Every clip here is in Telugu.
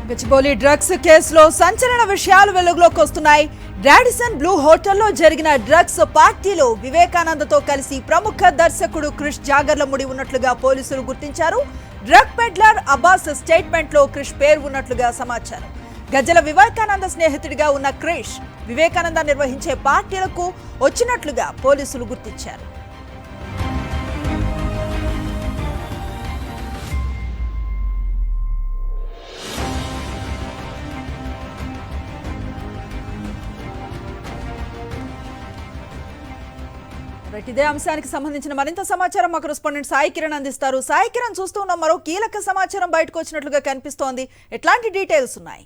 గచ్చిబౌలి డ్రగ్స్ కేసులో సంచలన విషయాలు వెలుగులోకి వస్తున్నాయి. రాడిసన్ బ్లూ హోటల్లో జరిగిన డ్రగ్స్ పార్టీలో వివేకానందతో కలిసి ప్రముఖ దర్శకుడు క్రిష్ జాగర్లముడి ఉన్నట్లుగా పోలీసులు గుర్తించారు. డ్రగ్ పెడ్లర్ అబ్బాస్ స్టేట్మెంట్ లో క్రిష్ పేరు ఉన్నట్లుగా సమాచారం. గజ్జల వివేకానంద స్నేహితుడిగా ఉన్న క్రిష్ వివేకానంద నిర్వహించే పార్టీలకు వచ్చినట్లుగా పోలీసులు గుర్తించారు. ఇదే అంశానికి సంబంధించిన మరింత సమాచారం మా కరెస్పాండెంట్ సాయి కిరణ్ అందిస్తారు. సాయి కిరణ్, చూస్తూ ఉన్న మరో కీలక సమాచారం బయటకు వచ్చినట్లుగా కనిపిస్తోంది. ఎట్లాంటి డీటెయిల్స్ ఉన్నాయి?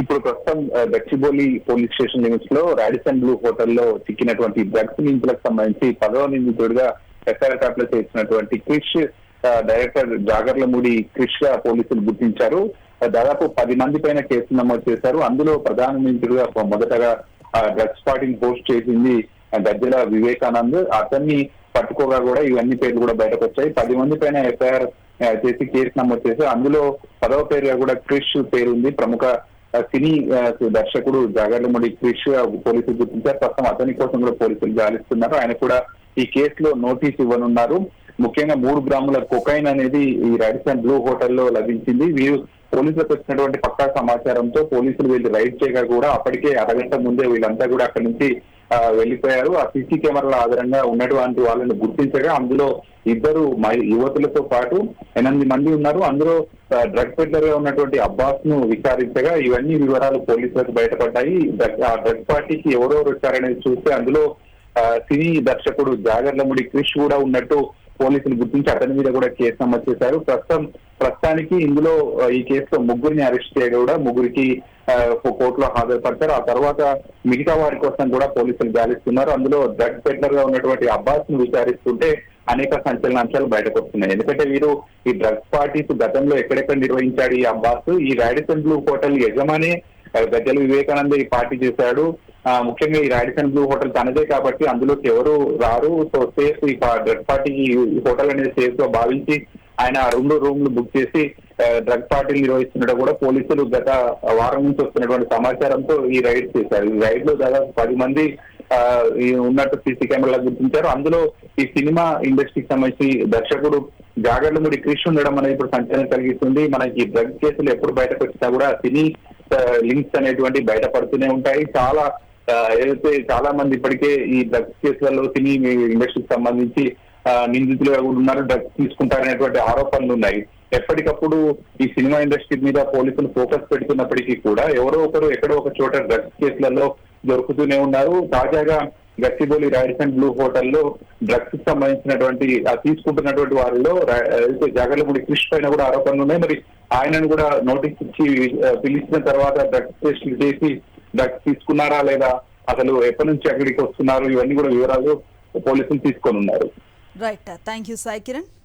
ఇప్పుడు ప్రస్తుతం గచ్చిబౌలి పోలీస్ స్టేషన్ లిమిట్స్ లో రాడిసన్ బ్లూ హోటల్లో చిక్కినటువంటి డ్రగ్స్ నిందితులకు సంబంధించి 10వ నిందితుడిగా ఎఫ్ఐఆర్ దాఖలు చేసినటువంటి క్రిష్ డైరెక్టర్ జాగర్లముడి క్రిష్ గా పోలీసులు గుర్తించారు. దాదాపు 10 మంది పైన కేసు నమోదు చేశారు. అందులో ప్రధాన నిందితుడిగా మొదటగా డ్రగ్స్ పార్టీని హోస్ట్ చేసింది గజ్జల వివేకానంద్. అతన్ని పట్టుకోగా కూడా ఇవన్నీ పేర్లు కూడా బయటకు వచ్చాయి. 10 మంది పైన ఎఫ్ఐఆర్ చేసి కేసు నమోదు చేశారు. అందులో 10వ పేరుగా కూడా క్రిష్ పేరు ఉంది. ప్రముఖ సినీ దర్శకుడు జాగర్లముడి క్రిష్ పోలీసులు గుర్తించారు. ప్రస్తుతం అతని కోసం కూడా పోలీసులు గాలిస్తున్నారు. ఆయన కూడా ఈ కేసులో నోటీస్ ఇవ్వనున్నారు. ముఖ్యంగా 3 గ్రాముల కొకైన్ అనేది ఈ రాడిసన్ బ్లూ హోటల్లో లభించింది. వీరు పోలీసులకు వచ్చినటువంటి పక్కా సమాచారంతో పోలీసులు వీళ్ళు రైడ్ చేయగా కూడా అప్పటికే అరగంట ముందే వీళ్ళంతా కూడా అక్కడి నుంచి వెళ్లిపోయారు. ఆ సీసీ కెమెరాల ఆధారంగా ఉన్నటువంటి వాళ్ళని గుర్తించగా అందులో 2 యువతులతో పాటు 8 మంది ఉన్నారు. అందులో డ్రగ్ పెడ్లర్ గా ఉన్నటువంటి అబ్బాస్ ను విచారించగా ఇవన్నీ వివరాలు పోలీసులకు బయటపడ్డాయి. ఆ డ్రగ్ పార్టీకి ఎవరెవరు వచ్చారనేది చూస్తే అందులో సినీ దర్శకుడు జాగర్లముడి క్రిష్ కూడా ఉన్నట్టు పోలీసులు గుర్తించి అతని మీద కూడా కేసు నమోదు చేశారు. ప్రస్తుతానికి ఇందులో ఈ కేసులో 3ని అరెస్ట్ చేయగా కూడా 3కి కోర్టులో హాజరుపడతారు. ఆ తర్వాత మిగతా వారి కోసం కూడా పోలీసులు గాలిస్తున్నారు. అందులో డ్రగ్ పెడ్లర్ గా ఉన్నటువంటి అబ్బాస్ ను విచారిస్తుంటే అనేక సంచలనాంశాలు బయటకు వస్తున్నాయి. ఎందుకంటే వీరు ఈ డ్రగ్స్ పార్టీస్ గతంలో ఎక్కడెక్కడ నిర్వహించాడు ఈ అబ్బాస్. ఈ రాడిసన్ బ్లూ హోటల్ యజమాని గజ్జల వివేకానంద ఈ పార్టీ చేశాడు. ముఖ్యంగా ఈ రాడిసన్ బ్లూ హోటల్ తనదే కాబట్టి అందులోకి ఎవరు రారు. సో సేఫ్ ఈ డ్రగ్ పార్టీకి ఈ హోటల్ అనేది సేఫ్ గా భావించి ఆయన 2 రూమ్లు బుక్ చేసి డ్రగ్ పార్టీలు నిర్వహిస్తున్నట్టు కూడా పోలీసులు గత వారం నుంచి వస్తున్నటువంటి సమాచారంతో ఈ రైడ్ చేశారు. ఈ రైడ్ లో దాదాపు 10 మంది ఉన్నట్టు సీసీ కెమెరాలు గుర్తించారు. అందులో ఈ సినిమా ఇండస్ట్రీకి సంబంధించి దర్శకుడు జాగర్లముడి క్రిష్ ఉండడం అనేది ఇప్పుడు సంచలనం కలిగిస్తుంది. మనకి డ్రగ్ కేసులు ఎప్పుడు బయటకు వచ్చినా కూడా సినీ లింక్స్ అనేటువంటి బయటపడుతూనే ఉంటాయి. ఏదైతే చాలా మంది ఇప్పటికే ఈ డ్రగ్స్ కేసులలో సినీ ఇండస్ట్రీకి సంబంధించి నిందితులుగా కూడా ఉన్నారు. డ్రగ్స్ తీసుకుంటారనేటువంటి ఆరోపణలు ఉన్నాయి. ఎప్పటికప్పుడు ఈ సినిమా ఇండస్ట్రీ మీద పోలీసులు ఫోకస్ పెడుతున్నప్పటికీ కూడా ఎవరో ఒకరు ఎక్కడో ఒక చోట డ్రగ్స్ కేసులలో దొరుకుతూనే ఉన్నారు. తాజాగా గచ్చిబౌలి రాడిసన్ బ్లూ హోటల్లో డ్రగ్స్ కి సంబంధించినటువంటి తీసుకుంటున్నటువంటి వారిలో జాగర్లముడి క్రిష్ పైన కూడా ఆరోపణలు ఉన్నాయి. మరి ఆయనను కూడా నోటీస్ ఇచ్చి పిలిచిన తర్వాత డ్రగ్స్ టెస్టులు చేసి డ్రగ్స్ తీసుకున్నారా లేదా, అసలు ఎప్పటి నుంచి అక్కడికి వస్తున్నారు, ఇవన్నీ కూడా వివరాలు పోలీసులు తీసుకొని ఉన్నారు. Right, thank you Sai Kiran.